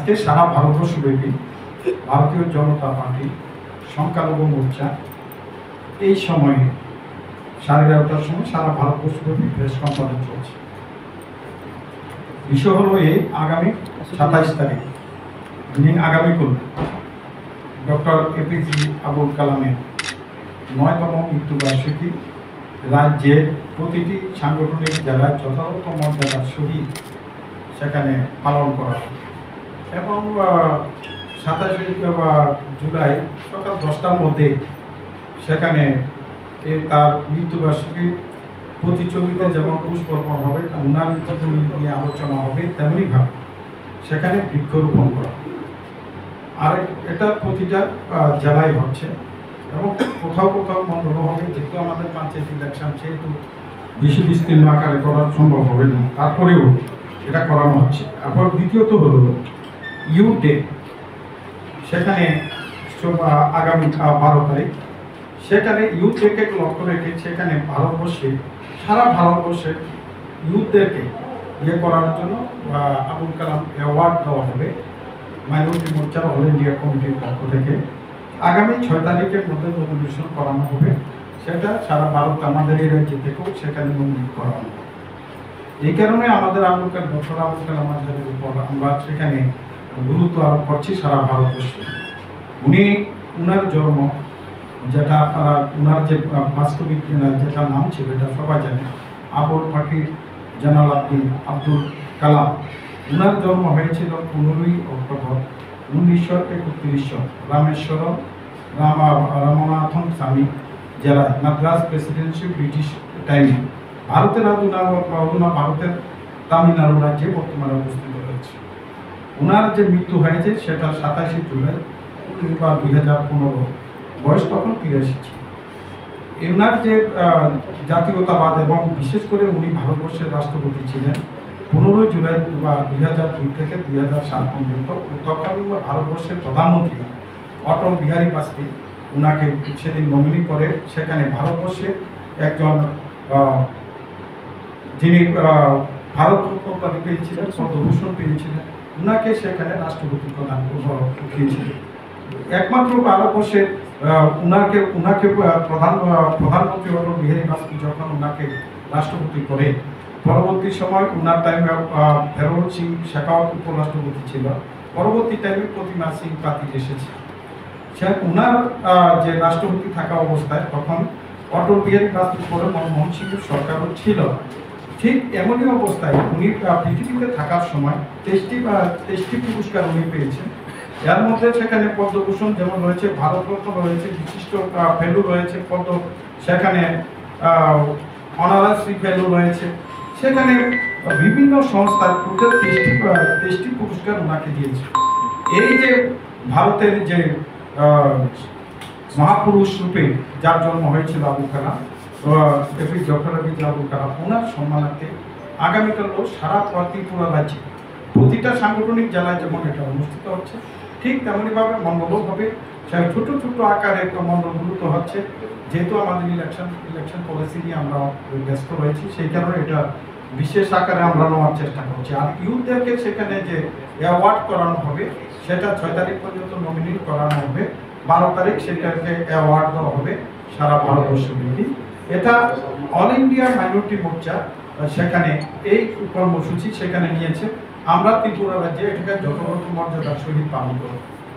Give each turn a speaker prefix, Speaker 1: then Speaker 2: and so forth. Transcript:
Speaker 1: আজকে সারা ভারতবর্ষব্যাপী ভারতীয় জনতা পার্টি সংখ্যালঘু মোর্চা এই সময়ে 11:30টার সময় সারা ভারতবর্ষব্যাপী প্রেস কনফারেন্স চলছে। বিষয় হলো এই আগামী 27 তারিখ আগামীকাল ডক্টর এপিজে আবুল কালামের 9তম মৃত্যুবার্ষিকী রাজ্যের প্রতিটি সাংগঠনিক জেলায় যথাযথ মর্যাদার সহিত সেখানে পালন করা হয় এবং 27 জুলাই সকাল 10টার মধ্যে সেখানে তার মৃত্যুবার্ষিকী প্রতিযোগিতা যেমন পুষ্পর্পণ হবে, উনার জীবনী নিয়ে আলোচনা হবে, তেমনিভাবে সেখানে বৃক্ষরোপণ করা হবে। আর এটা প্রতিটা জেলায় হচ্ছে এবং কোথাও কোথাও মন্ডল হবে, যেহেতু আমাদের পঞ্চায়েত ইলেকশন, সেহেতু বেশি বিস্তীর্ণ আকারে করা সম্ভব হবে না, তারপরেও এটা করানো হচ্ছে। তারপর দ্বিতীয়ত হলো ইউথ ডে, সেখানে আগামী 12 তারিখ সেখানে ইউথ ডেকে লক্ষ্য রেখে সেখানে সারা ভারতবর্ষে ইউথদেরকে করার জন্য আবুল কালাম অ্যাওয়ার্ড দেওয়া হবে মাইনরিটি মোর্চার অল ইন্ডিয়া কমিটির পক্ষ থেকে। আগামী 6 তারিখের মধ্যে নমিনেশন করানো হবে, সেটা সারা ভারত আমাদের এই রাজ্য থেকেও সেখানে নমিনেট করানো হবে। এই কারণে আমাদের ডক্টর আবুল কালাম আজাদের উপর আমরা সেখানে গুরুত্ব আরোপ করছি সারা ভারতবর্ষে। উনার জন্ম, যেটা আপনারা উনার যে বাস্তবিক যেটা নাম ছিল এটা সবাই জানে, আবুল পাখির জানাল আব্দুল কালাম। উনার জন্ম হয়েছিল 15ই অক্টোবর 1931 রামেশ্বরম রামনাথন স্বামী জেলায়, মাদ্রাস প্রেসিডেন্সি, ব্রিটিশ টাইমে। ভারতের ভারতের তামিলনাড়ু রাজ্যে বর্তমানে অবস্থিত রয়েছে। উনার যে মৃত্যু হয়েছে সেটা 27 জুলাই 2015, বয়স তখন 83 ছিল। উনার যে জাতীয়তাবাদ এবং বিশেষ করে উনি ভারতবর্ষের রাষ্ট্রপতি ছিলেন 15 জুলাই 2002 থেকে 2007 পর্যন্ত। তৎকালীন ভারতবর্ষের প্রধানমন্ত্রী অটল বিহারী বাজপেয়ী উনাকে সেদিন নমিনি করে সেখানে ভারতবর্ষে একজন যিনি ভারতরত্ন উপাধি পেয়েছিলেন, পদ্মভূষণ পেয়েছিলেন, উনাকে সেখানে রাষ্ট্রপতি প্রদান দিয়েছিলেন। একমাত্র ভারতবর্ষের উনাকে প্রধানমন্ত্রী অটল বিহারী বাজপেয়ী যখন উনাকে রাষ্ট্রপতি করে, পরবর্তী সময় উনার টাইমে ভেরোল সিং শেখাওয়াত উপরাষ্ট্রপতি ছিল, পরবর্তী টাইমে প্রতিমা সিং পাতিল এসেছে। উনার যে রাষ্ট্রপতি থাকা অবস্থায় তখন অটল বিহারী বাজপেয়ীর পরে মনমোহন সিংয়ের সরকারও ছিল। ঠিক এমনই অবস্থায় উনি পৃথিবীতে থাকার সময় 23টি পুরস্কার উনি পেয়েছেন। এর মধ্যে সেখানে পদ্মভূষণ যেমন রয়েছে, ভারতরত্ন রয়েছে, বিশিষ্ট ফেলো রয়েছে, সেখানে অনারারি ফেলো রয়েছে, সেখানে বিভিন্ন সংস্থার টোটাল 23টি পুরস্কার ওনাকে দিয়েছে। এই যে ভারতের যে মহাপুরুষ রূপে যার জন্ম হয়েছিল আবুল কালাম, ডক্টর এপিজে আবুল কালাম, ওনার সম্মানার্থে আগামীকাল সারা ত্রিপুরা রাজ্যে প্রতিটা সাংগঠনিক জেলায় যেমন এটা অনুষ্ঠিত হচ্ছে, ঠিক তেমনইভাবে মণ্ডলও হবে। ছোট ছোট আকারে একটা মণ্ডলগুলো হচ্ছে, যেহেতু আমাদের ইলেকশন পলিসি নিয়ে আমরা ব্যস্ত রয়েছি, সেই কারণে এটা বিশেষ আকারে আমরা নেওয়ার চেষ্টা করছি। আর ইউথদেরকে সেখানে যে অ্যাওয়ার্ড করানো হবে সেটা 6 তারিখ পর্যন্ত নমিনেট করানো হবে, 12 তারিখ সেটাকে অ্যাওয়ার্ড দেওয়া হবে সারা ভারতবর্ষব্যাপী। এটা অল ইন্ডিয়া মাইনরিটি মোর্চা সেখানে এই কর্মসূচি সেখানে নিয়েছে। আমরা ত্রিপুরা রাজ্যে এটাকে যথাযথ মর্যাদার সহিত পালন করব।